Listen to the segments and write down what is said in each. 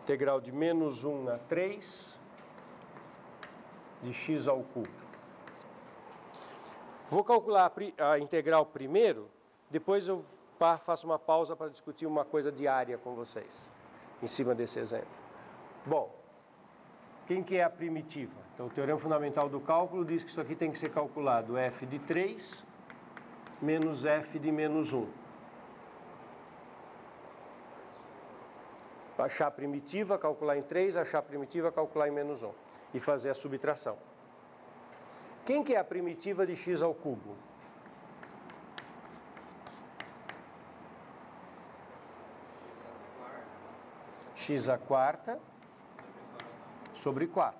Integral de menos 1 a 3 de x ao cubo. Vou calcular a integral primeiro, depois eu faço uma pausa para discutir uma coisa de área com vocês, em cima desse exemplo. Bom, quem que é a primitiva? Então, o teorema fundamental do cálculo diz que isso aqui tem que ser calculado f de 3 menos f de menos 1. Achar a primitiva, calcular em 3, achar a primitiva, calcular em menos 1. E fazer a subtração. Quem que é a primitiva de x ao cubo? X à quarta sobre 4.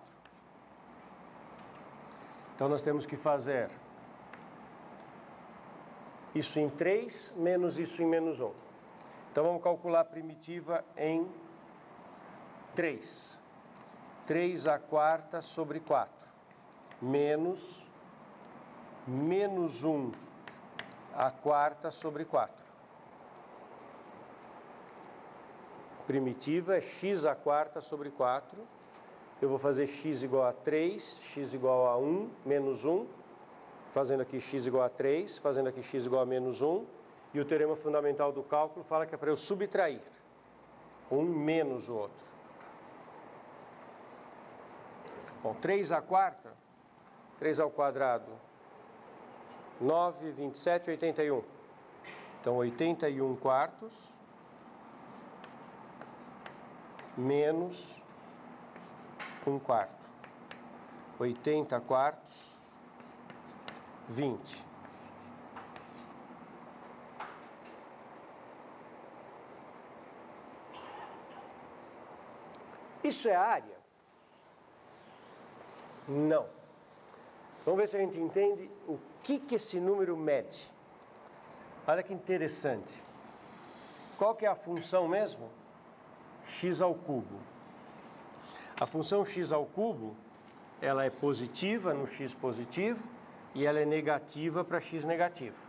Então, nós temos que fazer isso em 3 menos isso em menos 1. Então, vamos calcular a primitiva em 3. 3 à quarta sobre 4. Menos 1 à quarta sobre 4. Primitiva é x à quarta sobre 4. Eu vou fazer x igual a 3, x igual a 1, menos 1. Fazendo aqui x igual a 3, fazendo aqui x igual a menos 1. E o teorema fundamental do cálculo fala que é para eu subtrair um menos o outro. Bom, 3 à quarta, 3 ao quadrado, 9, 27, 81. Então, 81 quartos menos 1 quarto. 80 quartos, 20. Isso é área? Não. Vamos ver se a gente entende o que esse número mede. Olha que interessante. Qual que é a função mesmo? X ao cubo. A função x ao cubo, ela é positiva no x positivo e ela é negativa para x negativo.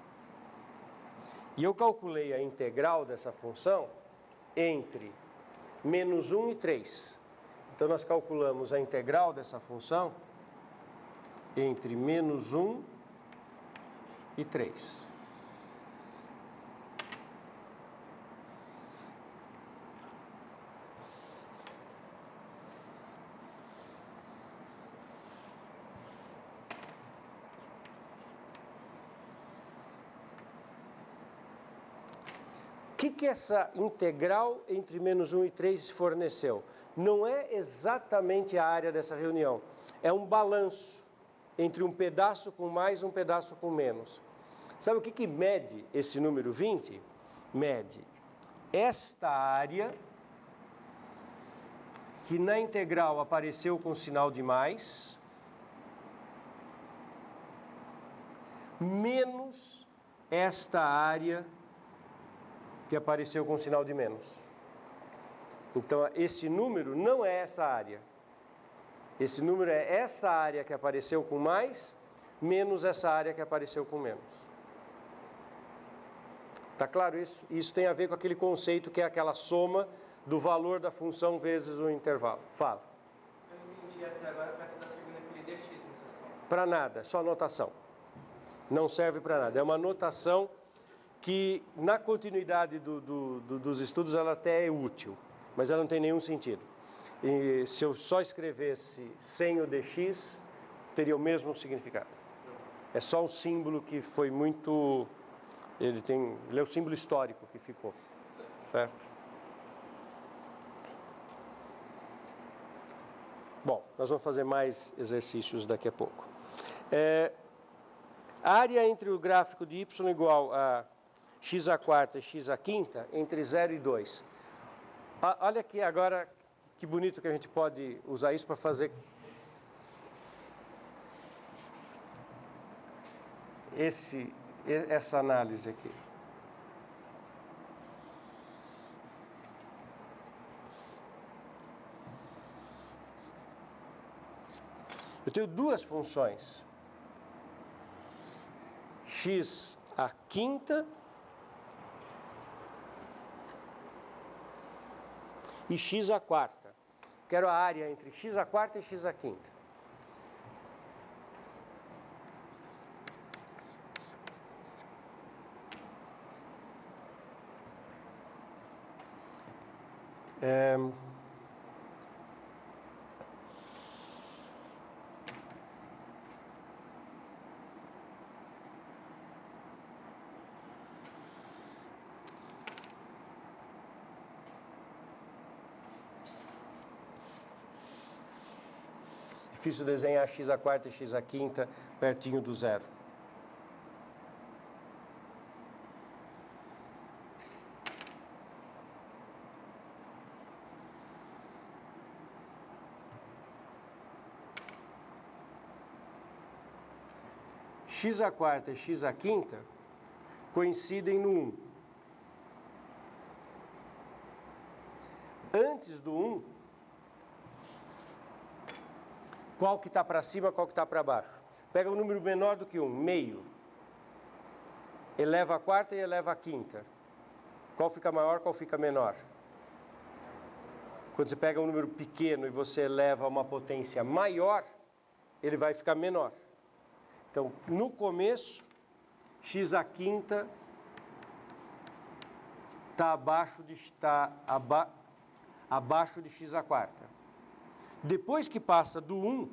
E eu calculei a integral dessa função entre menos 1 e 3. Então, nós calculamos a integral dessa função entre menos 1 e 3. O que essa integral entre menos 1 e 3 forneceu? Não é exatamente a área dessa reunião. É um balanço entre um pedaço com mais e um pedaço com menos. Sabe o que mede esse número 20? Mede esta área, que na integral apareceu com sinal de mais, menos esta área que apareceu com sinal de menos. Então, esse número não é essa área. Esse número é essa área que apareceu com mais, menos essa área que apareceu com menos. Tá claro isso? Isso tem a ver com aquele conceito que é aquela soma do valor da função vezes o intervalo. Fala. Eu não entendi até agora para que está servindo aquele dx nessas contas. Para nada, só notação. Não serve para nada. É uma notação que na continuidade dos estudos ela até é útil, mas ela não tem nenhum sentido. E se eu só escrevesse sem o dx, teria o mesmo significado. É só um símbolo que foi muito... Ele é o símbolo histórico que ficou, certo? Bom, nós vamos fazer mais exercícios daqui a pouco. Área entre o gráfico de y igual a x à quarta e x à quinta, entre 0 e 2. Olha aqui agora, que bonito que a gente pode usar isso para fazer essa análise aqui. Eu tenho duas funções. X à quinta e x à quarta. quero a área entre x à quarta e x à quinta. Difícil desenhar x à quarta e x à quinta pertinho do zero. X à quarta e x à quinta coincidem no 1. Antes do 1, qual que está para cima, qual que está para baixo? Pega um número menor do que 1, meio. Eleva a quarta e eleva a quinta. Qual fica maior, qual fica menor? Quando você pega um número pequeno e você eleva a uma potência maior, ele vai ficar menor. Então, no começo, x à quinta está abaixo de x à quarta. Depois que passa do 1,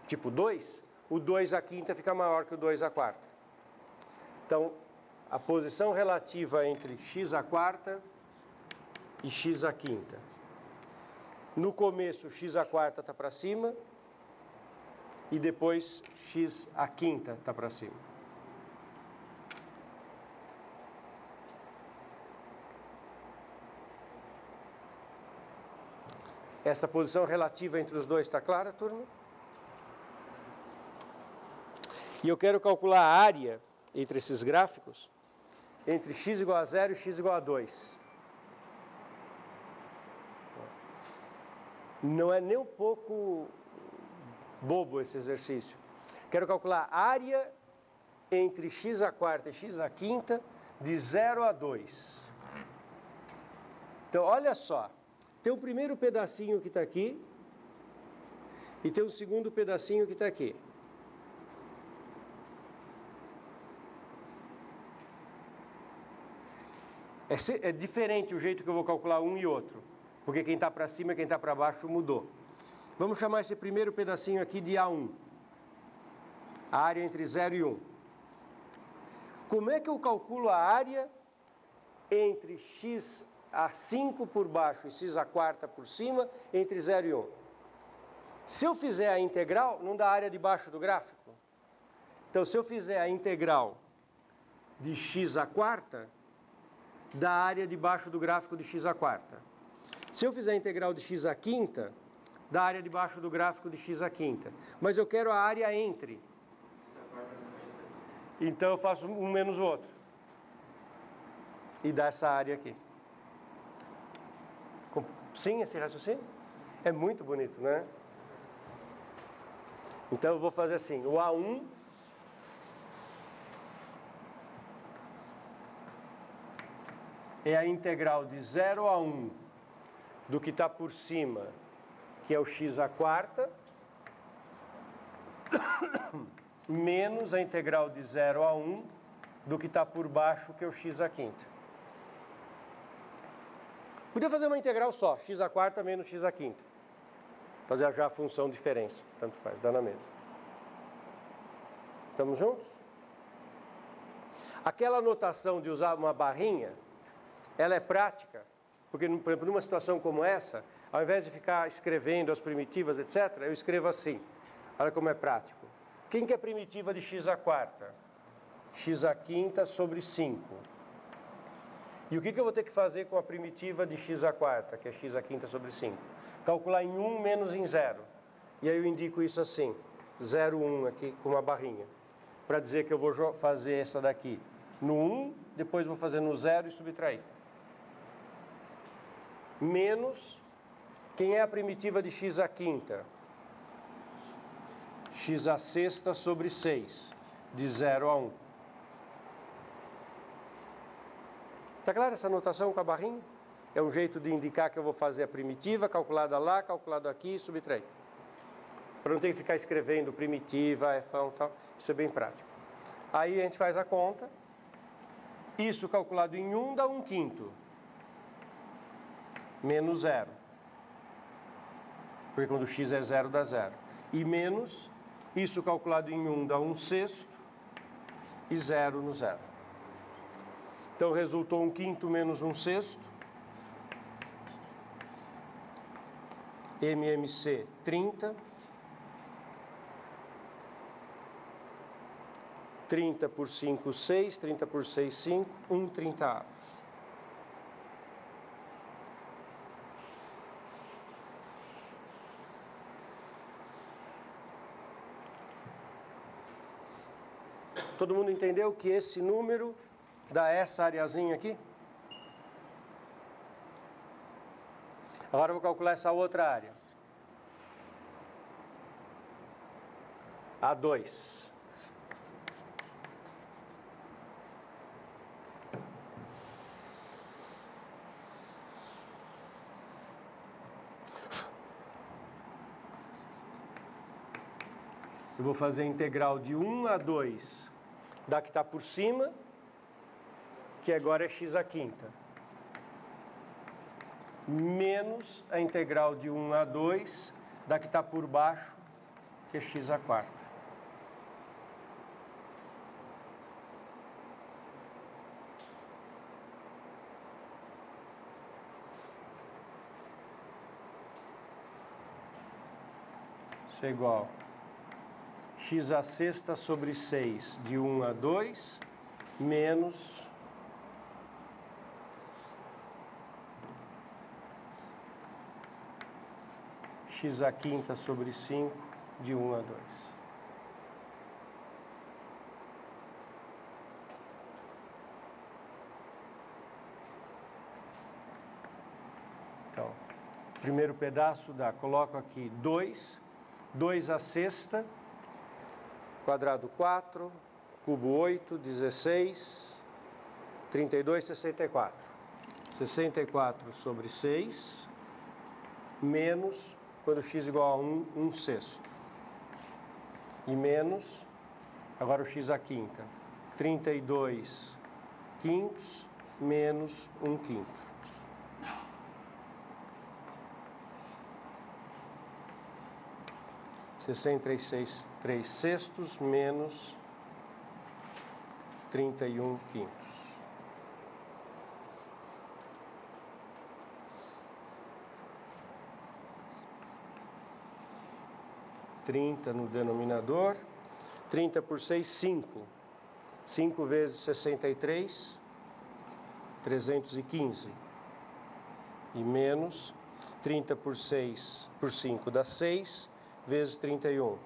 tipo 2, o 2 à quinta fica maior que o 2 à quarta. Então, a posição relativa entre x à quarta e x à quinta. No começo, x à quarta está para cima e depois x à quinta está para cima. Essa posição relativa entre os dois está clara, turma? E eu quero calcular a área entre esses gráficos, entre x igual a 0 e x igual a 2. Não é nem um pouco bobo esse exercício. Quero calcular a área entre x à quarta e x à quinta de 0 a 2. Então, olha só. Tem o primeiro pedacinho que está aqui e tem o segundo pedacinho que está aqui. É diferente o jeito que eu vou calcular um e outro, porque quem está para cima e quem está para baixo mudou. Vamos chamar esse primeiro pedacinho aqui de A1, a área entre 0 e 1. Como é que eu calculo a área entre x a 5 por baixo e x à quarta por cima, entre 0 e 1? Se eu fizer a integral, não dá a área debaixo do gráfico? Então, se eu fizer a integral de x à quarta, dá a área debaixo do gráfico de x à quarta. Se eu fizer a integral de x à quinta, dá a área debaixo do gráfico de x à quinta. Mas eu quero a área entre. Então, eu faço um menos o outro. E dá essa área aqui. Sim, esse raciocínio? É muito bonito, né? Então, eu vou fazer assim, o A1 é a integral de 0 a 1 do que está por cima, que é o x à quarta, menos a integral de 0 a 1 do que está por baixo, que é o x à quinta. Podia fazer uma integral só, x à quarta menos x à quinta. Fazer já a função diferença, tanto faz, dá na mesma. Estamos juntos? Aquela notação de usar uma barrinha, ela é prática, porque, por exemplo, numa situação como essa, ao invés de ficar escrevendo as primitivas, etc., eu escrevo assim. Olha como é prático. Quem que é primitiva de x à quarta? X à quinta sobre 5. E o que eu vou ter que fazer com a primitiva de x à quarta, que é x à quinta sobre 5? Calcular em 1 menos em 0. E aí eu indico isso assim, 0, 1 aqui com uma barrinha. Para dizer que eu vou fazer essa daqui no 1, depois vou fazer no 0 e subtrair. Menos, quem é a primitiva de x à quinta? X à sexta sobre 6, de 0 a 1. Está clara essa notação com a barrinha? é um jeito de indicar que eu vou fazer a primitiva, calculada lá, calculado aqui e subtrair. Para não ter que ficar escrevendo primitiva, Fão e tal, isso é bem prático. Aí a gente faz a conta, isso calculado em 1 dá 1/5, menos 0. Porque quando x é 0 dá 0. E menos, isso calculado em 1 dá 1/6 e 0 no 0. Então resultou 1/5 menos 1/6. MMC 30. 30 por 5, 6. 30 por 6, 5. 1/30. Todo mundo entendeu que esse número dá essa areazinha aqui? Agora eu vou calcular essa outra área. A2. Eu vou fazer a integral de 1 a 2 da que está por cima, que agora é x⁵, menos a integral de 1 a 2 da que está por baixo, que é x⁴. Isso é igual x⁵ sobre 6 de 1 a 2 menos x⁵ sobre 5 de 1 a 2. Então, primeiro pedaço dá, coloco aqui 2, 2⁵, quadrado 4, cubo 8, 16, 32, 64. 64 sobre 6, menos, quando x igual a 1, 1/6. E menos, agora o x⁵, 32 quintos, menos 1/5. (63 3/6) menos 31 quintos. (30 no denominador). 30 por 6, 5. 5 vezes 63, 315. E menos 30 por 6 por 5 dá 6. Vezes 31,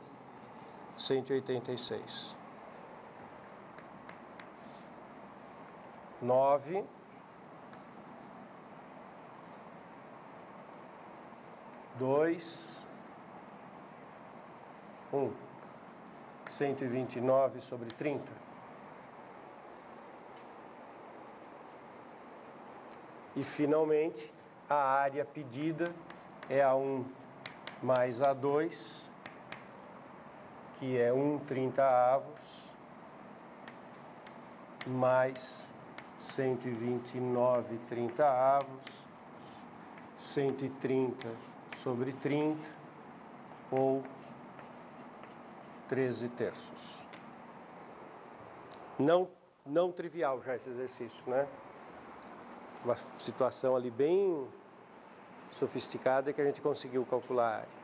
186. 9. 2, 1. 129 sobre 30. E, finalmente, a área pedida é a 1 mais A2, que é 1/30, mais 129/30, 130 sobre 30, ou 13/3. Não trivial já esse exercício, né? Uma situação ali bem sofisticada que a gente conseguiu calcular a área.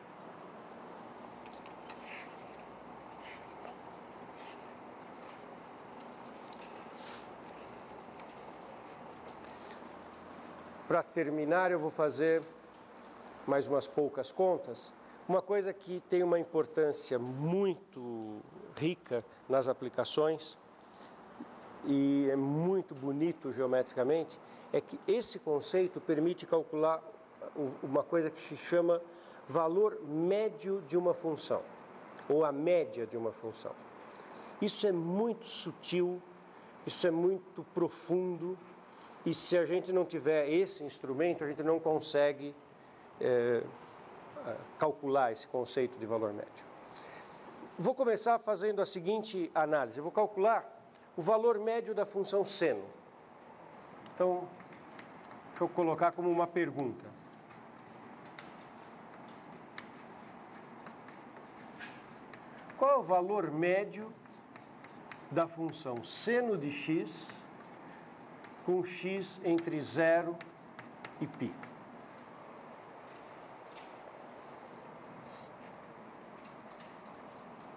Para terminar, eu vou fazer mais umas poucas contas. Uma coisa que tem uma importância muito rica nas aplicações e é muito bonito geometricamente, é que esse conceito permite calcular uma coisa que se chama valor médio de uma função, ou a média de uma função. Isso é muito sutil, isso é muito profundo E se a gente não tiver esse instrumento, a gente não consegue calcular esse conceito de valor médio. Vou começar fazendo a seguinte análise. Eu vou calcular o valor médio da função seno. Então, deixa eu colocar como uma pergunta. Qual é o valor médio da função seno de x com x entre 0 e π?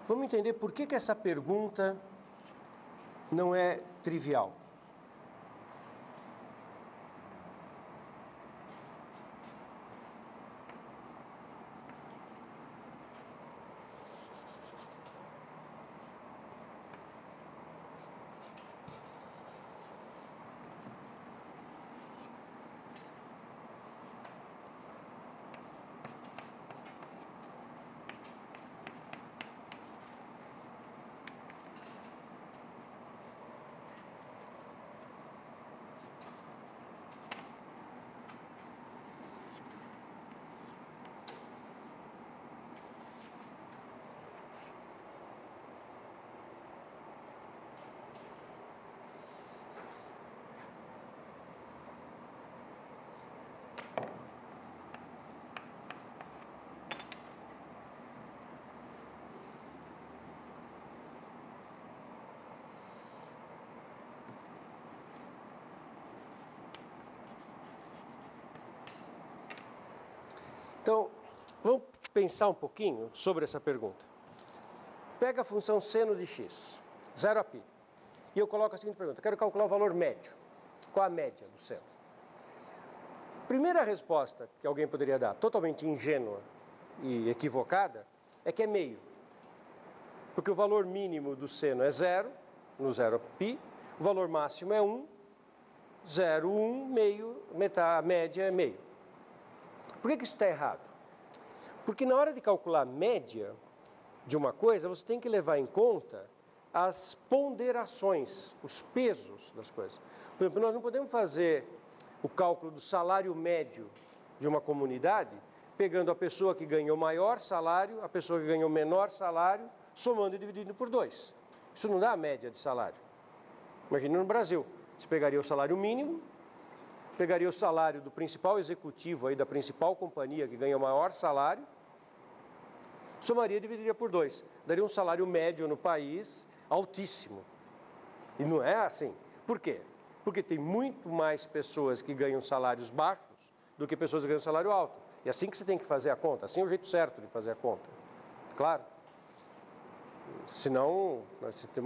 Vamos entender por que essa pergunta não é trivial. Então, vamos pensar um pouquinho sobre essa pergunta. Pega a função seno de x, 0 a π, e eu coloco a seguinte pergunta. Quero calcular o valor médio. Qual a média do seno? Primeira resposta que alguém poderia dar, totalmente ingênua e equivocada, é que é meio. Porque o valor mínimo do seno é 0, no 0 a π, o valor máximo é 1, 0, 1, meio, metade, a média é meio. Por que isso está errado? Porque na hora de calcular a média de uma coisa, você tem que levar em conta as ponderações, os pesos das coisas. Por exemplo, nós não podemos fazer o cálculo do salário médio de uma comunidade pegando a pessoa que ganhou maior salário, a pessoa que ganhou menor salário, somando e dividindo por 2. Isso não dá a média de salário. Imagine no Brasil, você pegaria o salário mínimo, pegaria o salário do principal executivo aí da principal companhia que ganha o maior salário, somaria e dividiria por 2. Daria um salário médio no país altíssimo. E não é assim. Por quê? Porque tem muito mais pessoas que ganham salários baixos do que pessoas que ganham salário alto. E assim que você tem que fazer a conta. Assim é o jeito certo de fazer a conta. Claro. Senão, você tem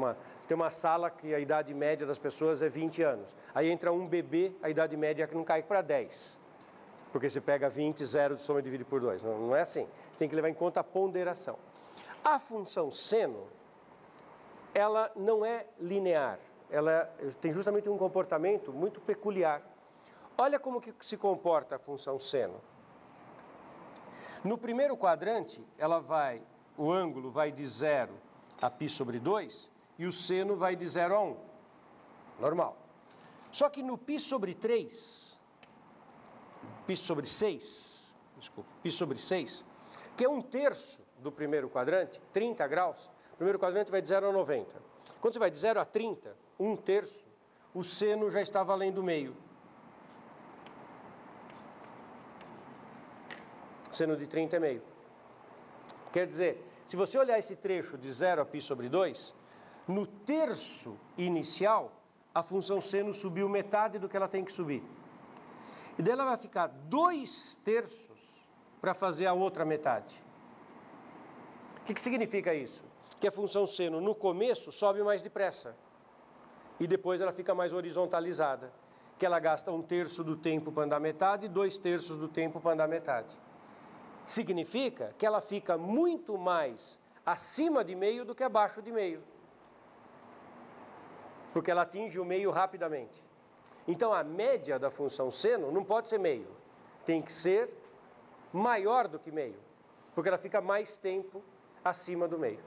uma sala que a idade média das pessoas é 20 anos. Aí entra um bebê, a idade média não cai para 10. Porque você pega 20, 0 de soma e divide por 2. Não é assim. Você tem que levar em conta a ponderação. A função seno, ela não é linear. Ela tem justamente um comportamento muito peculiar. Olha como que se comporta a função seno. No primeiro quadrante, o ângulo vai de 0 a π sobre 2 e o seno vai de 0 a 1. Normal. Só que no π sobre 3, π sobre 6, que é 1/3 do primeiro quadrante, 30 graus, o primeiro quadrante vai de 0 a 90. Quando você vai de 0 a 30, 1/3, o seno já está valendo meio. Seno de 30 é meio. Quer dizer, se você olhar esse trecho de 0 a π sobre 2, no terço inicial, a função seno subiu metade do que ela tem que subir. E daí ela vai ficar 2/3 para fazer a outra metade. O que significa isso? Que a função seno, no começo, sobe mais depressa. E depois ela fica mais horizontalizada. Que ela gasta 1/3 do tempo para andar metade e 2/3 do tempo para andar metade. Significa que ela fica muito mais acima de meio do que abaixo de meio. Porque ela atinge o meio rapidamente. Então, a média da função seno não pode ser meio. Tem que ser maior do que meio. Porque ela fica mais tempo acima do meio.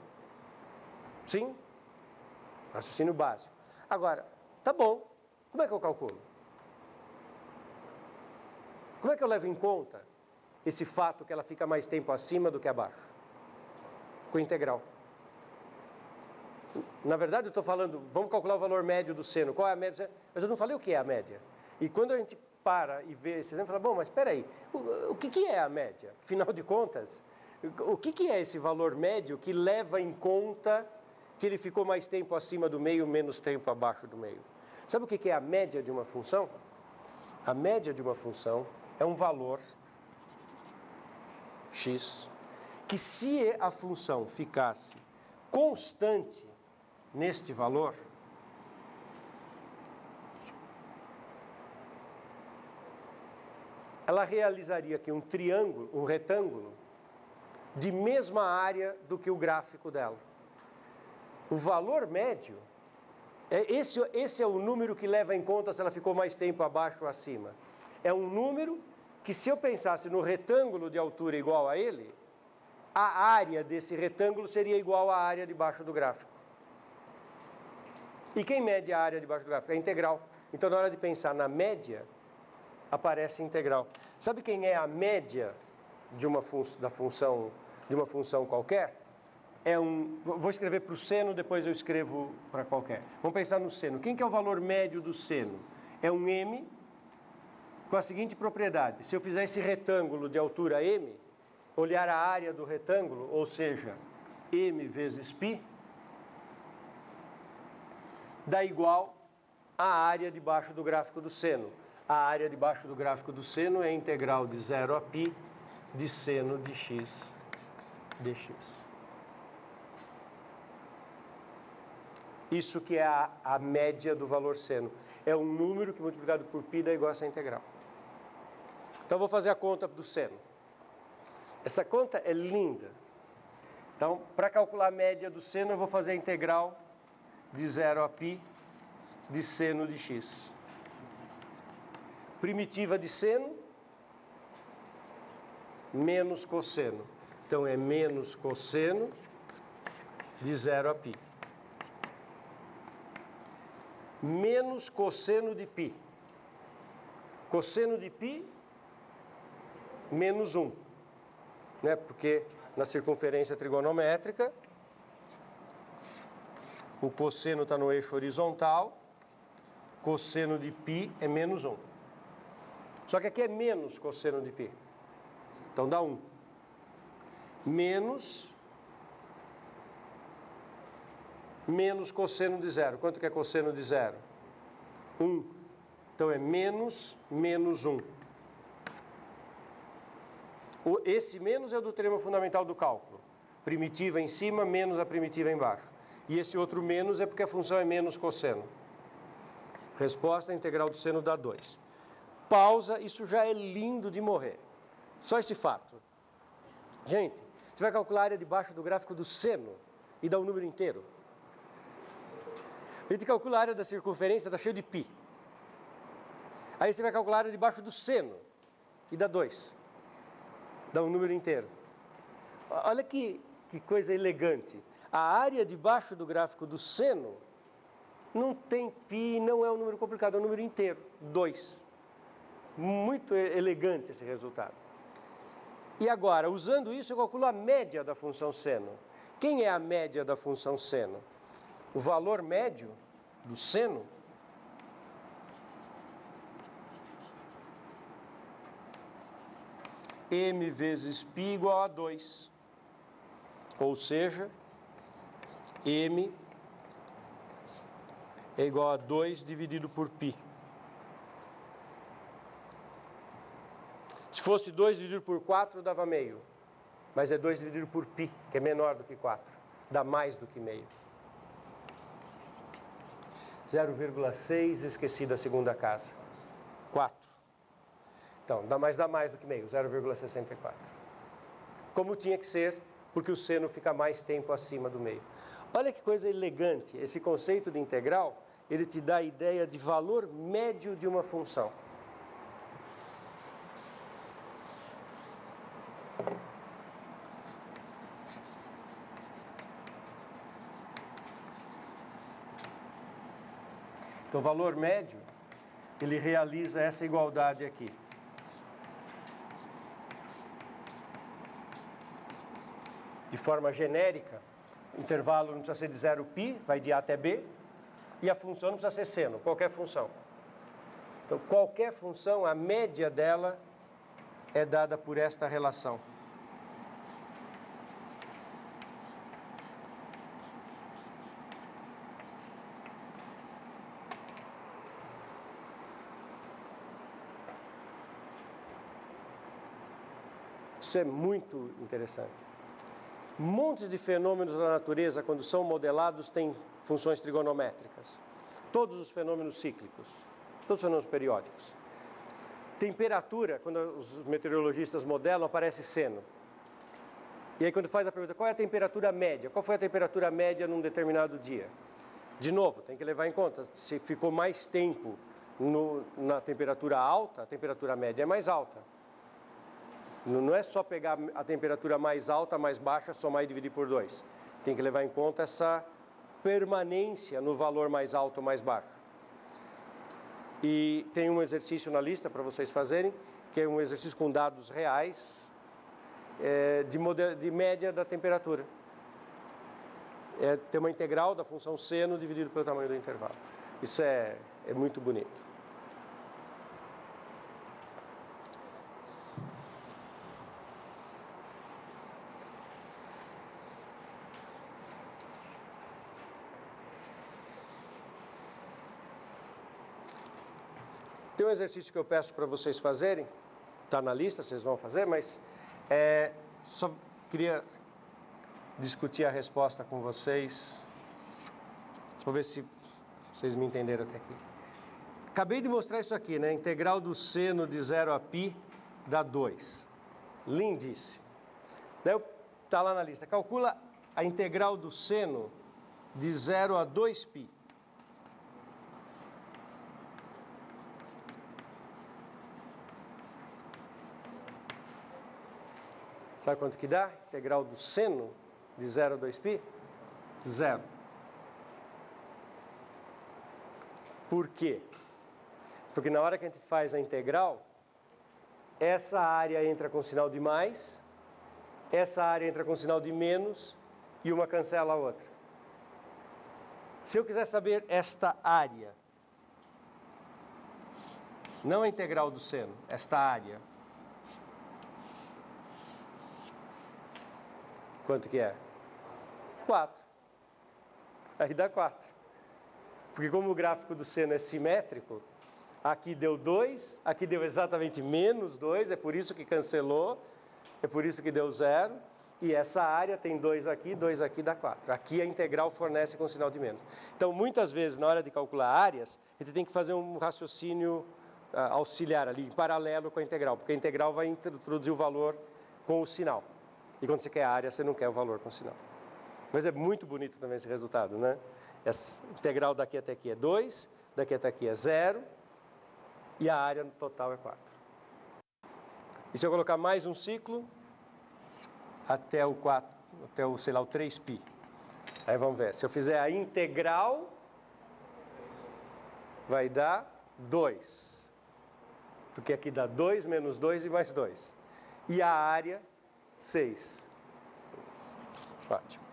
Sim? Raciocínio básico. Agora, tá bom. Como é que eu calculo? Como é que eu levo em conta esse fato que ela fica mais tempo acima do que abaixo? Com integral. Na verdade, eu estou falando, vamos calcular o valor médio do seno. Qual é a média? Mas eu não falei o que é a média. E quando a gente para e vê esse exemplo, fala, bom, mas espera aí, o que é a média? Afinal de contas, o que é esse valor médio que leva em conta que ele ficou mais tempo acima do meio, menos tempo abaixo do meio? Sabe o que é a média de uma função? A média de uma função é um valor x, que se a função ficasse constante neste valor, ela realizaria aqui um triângulo, um retângulo, de mesma área do que o gráfico dela. O valor médio, esse é o número que leva em conta se ela ficou mais tempo abaixo ou acima. É um número que, se eu pensasse no retângulo de altura igual a ele, a área desse retângulo seria igual à área debaixo do gráfico. E quem mede a área debaixo do gráfico? É a integral. Então, na hora de pensar na média, aparece integral. Sabe quem é a média de uma função qualquer? Vou escrever para o seno, depois eu escrevo para qualquer. Vamos pensar no seno. Quem que é o valor médio do seno? É um m com a seguinte propriedade. Se eu fizer esse retângulo de altura m, olhar a área do retângulo, ou seja, m vezes π, dá igual à área debaixo do gráfico do seno. A área debaixo do gráfico do seno é a integral de 0 a π de seno de x dx. Isso que é a média do valor seno. É um número que multiplicado por π dá igual a essa integral. Então, vou fazer a conta do seno. Essa conta é linda. Então, para calcular a média do seno, eu vou fazer a integral de 0 a π de seno de x. Primitiva de seno menos cosseno. Então, é menos cosseno de 0 a π. Menos cosseno de π. Cosseno de π, menos 1. Né? Porque na circunferência trigonométrica, o cosseno está no eixo horizontal, cosseno de π é menos 1. Só que aqui é menos cosseno de π. Então dá 1. Menos cosseno de 0. Quanto que é cosseno de 0? 1. Então é menos 1. Esse menos é do teorema fundamental do cálculo. Primitiva em cima, menos a primitiva embaixo. E esse outro menos é porque a função é menos cosseno. Resposta, a integral do seno dá 2. Pausa, isso já é lindo de morrer. Só esse fato. Gente, você vai calcular a área debaixo do gráfico do seno e dá um número inteiro. A gente calcula a área da circunferência, está cheio de π. Aí você vai calcular a área debaixo do seno e dá 2. Dá um número inteiro. Olha que coisa elegante. A área debaixo do gráfico do seno não tem π, não é um número complicado, é um número inteiro, 2. Muito elegante esse resultado. E agora, usando isso, eu calculo a média da função seno. Quem é a média da função seno? O valor médio do seno m vezes π igual a 2. Ou seja, m é igual a 2 dividido por π. Se fosse 2 dividido por 4, dava meio. Mas é 2 dividido por π, que é menor do que 4. Dá mais do que meio. 0,6, esqueci da segunda casa. 4. Então, dá mais do que meio, 0,64. Como tinha que ser, porque o seno fica mais tempo acima do meio. Olha que coisa elegante. Esse conceito de integral, ele te dá a ideia de valor médio de uma função. Então, o valor médio, ele realiza essa igualdade aqui. de forma genérica, o intervalo não precisa ser de 0π, vai de A até B, e a função não precisa ser seno, qualquer função. Então, qualquer função, a média dela é dada por esta relação. Isso é muito interessante. Montes de fenômenos da natureza, quando são modelados, têm funções trigonométricas. Todos os fenômenos cíclicos, todos os fenômenos periódicos. Temperatura, quando os meteorologistas modelam, aparece seno. E aí quando faz a pergunta, qual é a temperatura média? Qual foi a temperatura média num determinado dia? De novo, tem que levar em conta, se ficou mais tempo na temperatura alta, a temperatura média é mais alta. Não é só pegar a temperatura mais alta, mais baixa, somar e dividir por 2. Tem que levar em conta essa permanência no valor mais alto ou mais baixo. E tem um exercício na lista para vocês fazerem, que é um exercício com dados reais de média da temperatura. Tem uma integral da função seno dividido pelo tamanho do intervalo. Isso é muito bonito. Tem um exercício que eu peço para vocês fazerem, está na lista, vocês vão fazer, mas só queria discutir a resposta com vocês, para ver se vocês me entenderam até aqui. Acabei de mostrar isso aqui, né? Integral do seno de 0 a π dá 2. Lindíssimo. Está lá na lista. Calcula a integral do seno de 0 a 2π. Sabe quanto que dá? Integral do seno de 0 a 2π? 0. Por quê? Porque na hora que a gente faz a integral, essa área entra com sinal de mais, essa área entra com sinal de menos e uma cancela a outra. Se eu quiser saber esta área, não a integral do seno, esta área, quanto que é? 4. Aí dá 4. Porque como o gráfico do seno é simétrico, aqui deu 2, aqui deu exatamente menos 2, é por isso que cancelou, é por isso que deu 0. E essa área tem 2 aqui dá 4. Aqui a integral fornece com sinal de menos. Então, muitas vezes, na hora de calcular áreas, a gente tem que fazer um raciocínio auxiliar ali, em paralelo com a integral, porque a integral vai introduzir o valor com o sinal. E quando você quer a área, você não quer o valor com sinal. Mas é muito bonito também esse resultado, né? Essa integral daqui até aqui é 2, daqui até aqui é 0, e a área no total é 4. E se eu colocar mais um ciclo, até o 4, sei lá, o 3π. Aí vamos ver, se eu fizer a integral, vai dar 2. Porque aqui dá 2 menos 2 e mais 2. E a área, 6. Ótimo.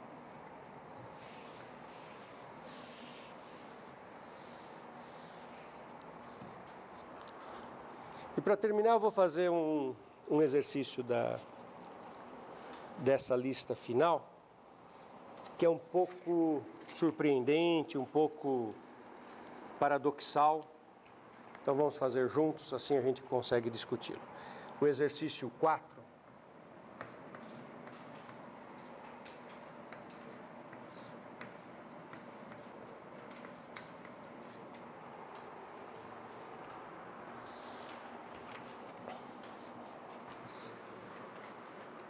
E para terminar, eu vou fazer um exercício dessa lista final, que é um pouco surpreendente, um pouco paradoxal. Então vamos fazer juntos, assim a gente consegue discuti-lo. O exercício 4.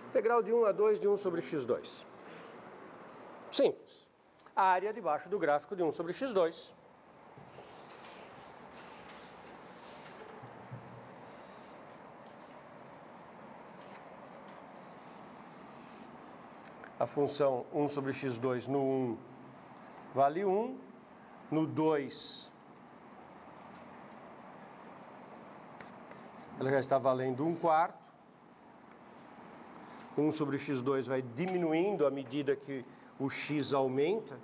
Integral de 1 a 2 de 1 sobre x2. Simples. A área debaixo do gráfico de 1 sobre x2. A função 1 sobre x2 no 1 vale 1, no 2 ela já está valendo 1/4. 1 sobre x2 vai diminuindo à medida que o x aumenta.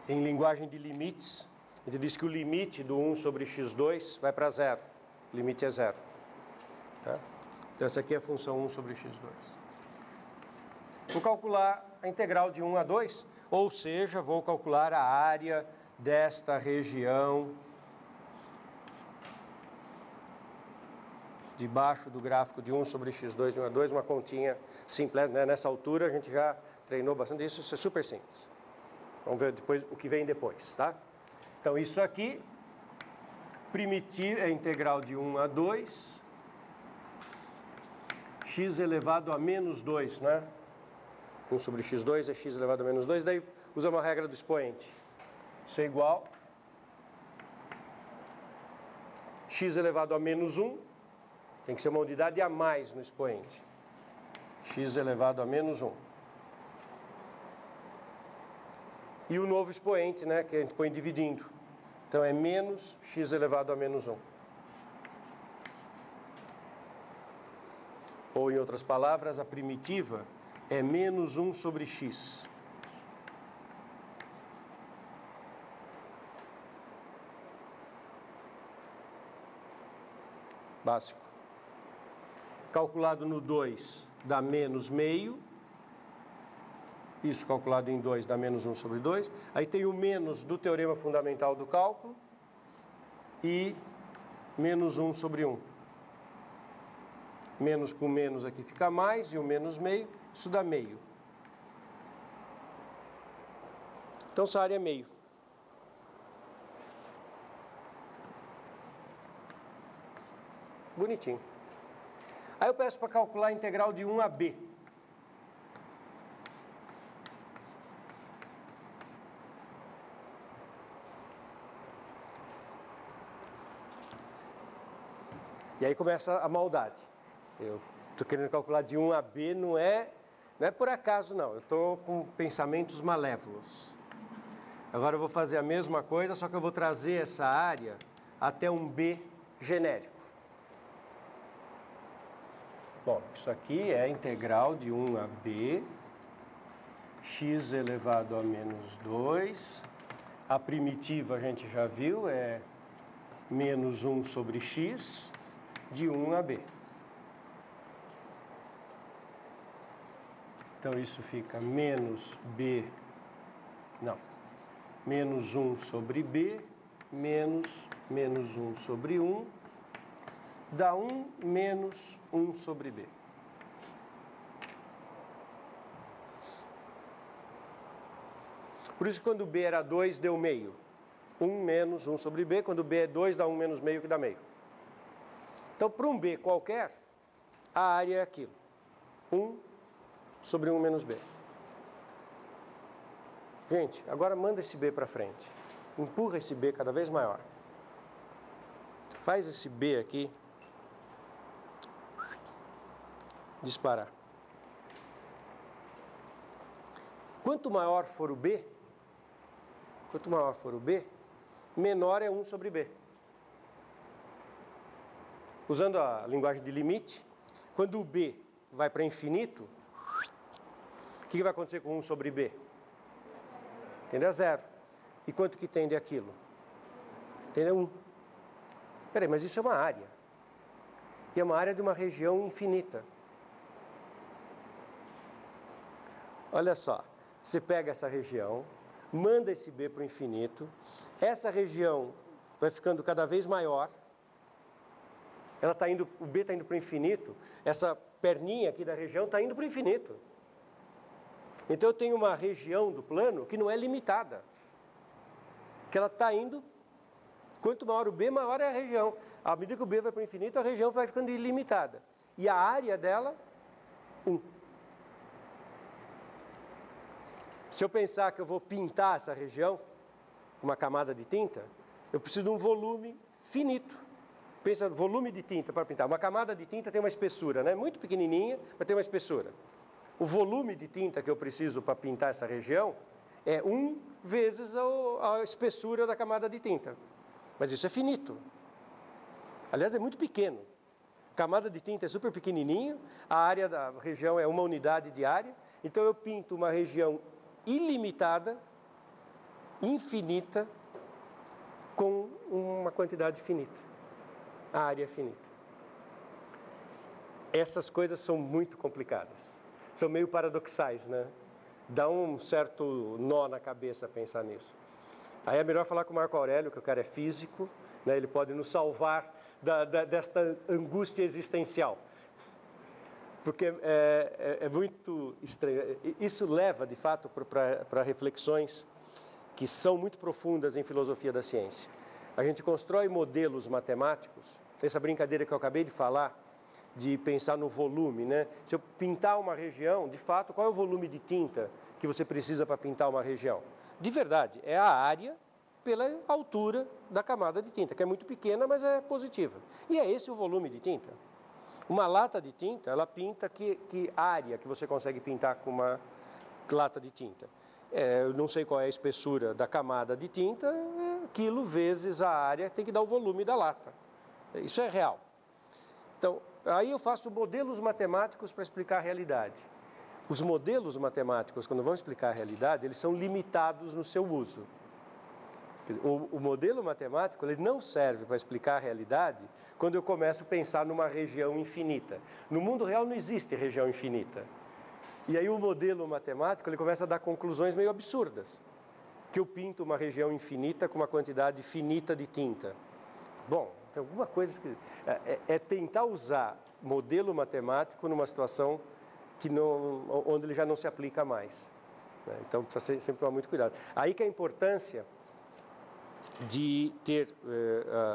Em linguagem de limites, a gente diz que o limite do 1 sobre x2 vai para zero. O limite é zero. Tá? Então, essa aqui é a função 1 sobre x2. Vou calcular a integral de 1 a 2, ou seja, vou calcular a área desta região debaixo do gráfico de 1 sobre x2 de 1 a 2, uma continha simples, né? Nessa altura a gente já treinou bastante isso, é super simples. Vamos ver depois o que vem depois, tá? Então, isso aqui, primitivo, é integral de 1 a 2, x elevado a menos 2, né? 1 sobre x2 é x elevado a menos 2, daí usa uma regra do expoente. Isso é igual x elevado a menos 1, tem que ser uma unidade a mais no expoente. X elevado a menos 1. E o novo expoente, né, que a gente põe dividindo. Então, é menos x elevado a menos 1. Ou, em outras palavras, a primitiva é menos 1 sobre x. Básico. Calculado no 2 dá menos meio. Isso calculado em 2 dá menos 1 sobre 2. Aí tem o menos do teorema fundamental do cálculo. E menos 1 sobre 1. Menos com menos aqui fica mais, e o menos meio, isso dá meio. Então, essa área é meio. Bonitinho. Aí eu peço para calcular a integral de 1 a b. E aí começa a maldade. Eu estou querendo calcular de 1 a b, não é por acaso, não. Eu estou com pensamentos malévolos. Agora eu vou fazer a mesma coisa, só que eu vou trazer essa área até um b genérico. Bom, isso aqui é a integral de 1 a b, x elevado a menos 2. A primitiva a gente já viu, é menos 1 sobre x, de 1 a b. Então, isso fica menos menos 1 sobre b, menos 1 sobre 1, dá 1 menos 1 sobre b. Por isso, quando b era 2, deu meio. 1 menos 1 sobre b, quando b é 2, dá 1 menos meio, que dá meio. Então, para um b qualquer, a área é aquilo. 1 sobre 1 menos b. Gente, agora manda esse b para frente. Empurra esse b cada vez maior. Faz esse b aqui disparar. Quanto maior for o b, menor é 1 sobre b. Usando a linguagem de limite, quando o b vai para infinito, o que vai acontecer com 1 sobre b? Tende a 0. E quanto que tende aquilo? Tende a 1. Peraí, mas isso é uma área. E é uma área de uma região infinita. Olha só, você pega essa região, manda esse b para o infinito, essa região vai ficando cada vez maior, o b está indo para o infinito, essa perninha aqui da região está indo para o infinito. Então, eu tenho uma região do plano que não é limitada. Que ela está indo, quanto maior o b, maior é a região. À medida que o b vai para o infinito, a região vai ficando ilimitada. E a área dela, 1. Se eu pensar que eu vou pintar essa região com uma camada de tinta, eu preciso de um volume finito. Pensa, volume de tinta para pintar. Uma camada de tinta tem uma espessura, né? Muito pequenininha, mas tem uma espessura. O volume de tinta que eu preciso para pintar essa região é 1 vezes a espessura da camada de tinta. Mas isso é finito. Aliás, é muito pequeno. camada de tinta é super pequenininho, a área da região é 1 unidade de área, então eu pinto uma região ilimitada, infinita, com uma quantidade finita, a área é finita. Essas coisas são muito complicadas, são meio paradoxais, né? Dá um certo nó na cabeça pensar nisso. Aí é melhor falar com o Marco Aurélio, que o cara é físico, né? Ele pode nos salvar desta angústia existencial. Porque é muito estranho. Isso leva, de fato, para reflexões que são muito profundas em filosofia da ciência. A gente constrói modelos matemáticos, essa brincadeira que eu acabei de falar, de pensar no volume, né? Se eu pintar uma região, de fato, qual é o volume de tinta que você precisa para pintar uma região? De verdade, é a área pela altura da camada de tinta, que é muito pequena, mas é positiva. E é esse o volume de tinta. Uma lata de tinta, ela pinta que área que você consegue pintar com uma lata de tinta. Eu não sei qual é a espessura da camada de tinta, quilo vezes a área tem que dar o volume da lata. Isso é real. Então, aí eu faço modelos matemáticos para explicar a realidade. Os modelos matemáticos, quando vão explicar a realidade, eles são limitados no seu uso. O modelo matemático ele não serve para explicar a realidade quando eu começo a pensar numa região infinita. No mundo real não existe região infinita. E aí o modelo matemático ele começa a dar conclusões meio absurdas. Que eu pinto uma região infinita com uma quantidade finita de tinta. Bom, tem alguma coisa que... É tentar usar modelo matemático numa situação que onde ele já não se aplica mais. Né? Então, precisa sempre tomar muito cuidado. Aí que a importância de ter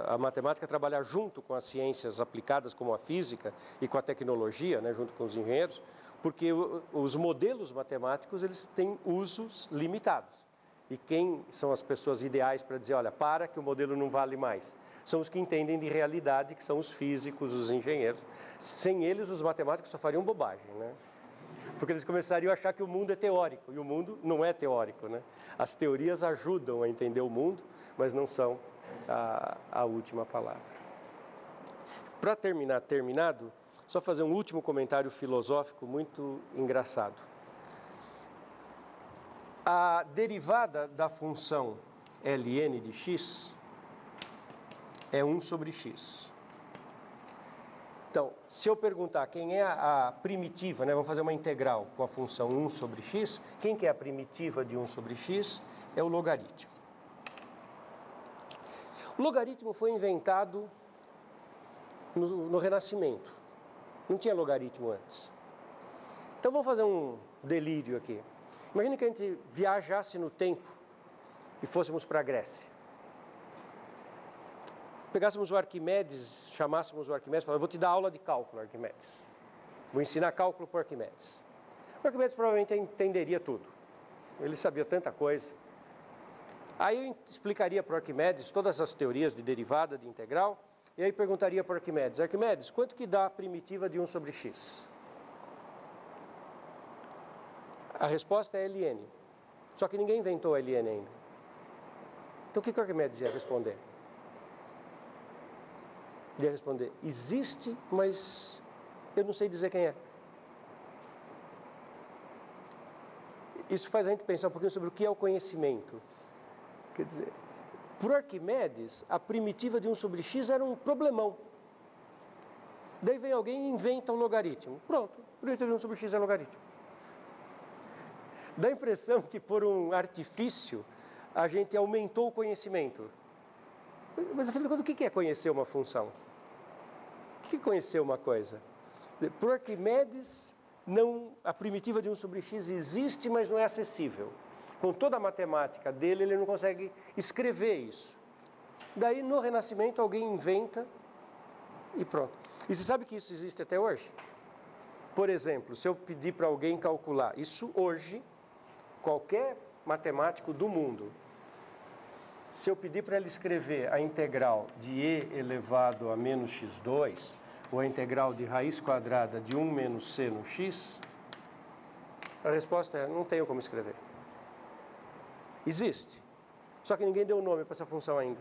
a matemática trabalhar junto com as ciências aplicadas, como a física, e com a tecnologia, né, junto com os engenheiros, porque os modelos matemáticos eles têm usos limitados. E quem são as pessoas ideais para dizer, olha, para que o modelo não vale mais? São os que entendem de realidade, que são os físicos, os engenheiros. Sem eles, os matemáticos só fariam bobagem, né? Porque eles começariam a achar que o mundo é teórico, e o mundo não é teórico, né? As teorias ajudam a entender o mundo, mas não são a última palavra. Para terminado, só fazer um último comentário filosófico muito engraçado. A derivada da função ln de x é 1 sobre x. Então, se eu perguntar quem é a primitiva, né, vamos fazer uma integral com a função 1 sobre x, quem que é a primitiva de 1 sobre x? É o logaritmo. O logaritmo foi inventado no Renascimento. Não tinha logaritmo antes. Então, vamos fazer um delírio aqui. Imagina que a gente viajasse no tempo e fôssemos para a Grécia. Pegássemos o Arquimedes, chamássemos o Arquimedes e falassemos, eu vou te dar aula de cálculo, Arquimedes. Vou ensinar cálculo para o Arquimedes. O Arquimedes provavelmente entenderia tudo. Ele sabia tanta coisa. Aí eu explicaria para o Arquimedes todas as teorias de derivada, de integral, e aí perguntaria para o Arquimedes, Arquimedes, quanto que dá a primitiva de 1 sobre x? A resposta é ln. Só que ninguém inventou a ln ainda. Então o que o Arquimedes ia responder? Ele ia responder, existe, mas eu não sei dizer quem é. Isso faz a gente pensar um pouquinho sobre o que é o conhecimento. Quer dizer, para Arquimedes, a primitiva de 1 sobre x era um problemão. Daí vem alguém e inventa um logaritmo. Pronto, a primitiva de 1 sobre x é logaritmo. Dá a impressão que por um artifício a gente aumentou o conhecimento. Mas afinal de contas, o que é conhecer uma função? O que é conhecer uma coisa? Para Arquimedes, a primitiva de 1 sobre x existe, mas não é acessível. Com toda a matemática dele, ele não consegue escrever isso. Daí, no Renascimento, alguém inventa e pronto. E você sabe que isso existe até hoje? Por exemplo, se eu pedir para alguém calcular, isso hoje, qualquer matemático do mundo, se eu pedir para ele escrever a integral de e elevado a menos x2, ou a integral de raiz quadrada de 1 menos c no x, a resposta é, não tenho como escrever. Existe, só que ninguém deu nome para essa função ainda.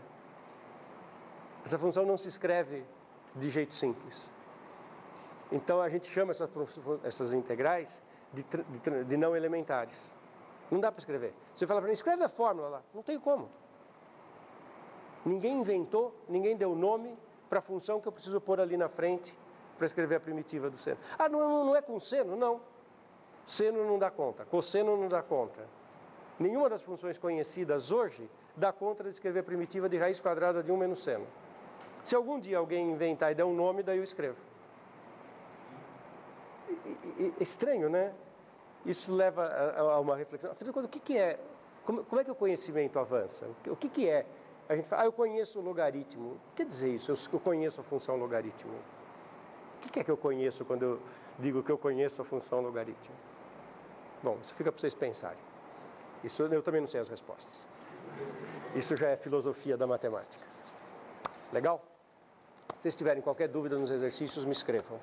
Essa função não se escreve de jeito simples. Então a gente chama essas integrais de não elementares. Não dá para escrever. Você fala para mim, escreve a fórmula lá. Não tem como. Ninguém inventou, ninguém deu nome para a função que eu preciso pôr ali na frente para escrever a primitiva do seno. Ah, não é com seno? Não. Seno não dá conta, cosseno não dá conta. Nenhuma das funções conhecidas hoje dá conta de escrever a primitiva de raiz quadrada de 1 menos seno. Se algum dia alguém inventar e der um nome, daí eu escrevo. É estranho, né? Isso leva a uma reflexão. Afinal de contas, o que é? Como é que o conhecimento avança? O que é? A gente fala, eu conheço o logaritmo. O que quer dizer isso? Eu conheço a função logaritmo. O que é que eu conheço quando eu digo que eu conheço a função logaritmo? Bom, isso fica para vocês pensarem. Isso eu também não sei as respostas. Isso já é filosofia da matemática. Legal? Se vocês tiverem qualquer dúvida nos exercícios, me escrevam.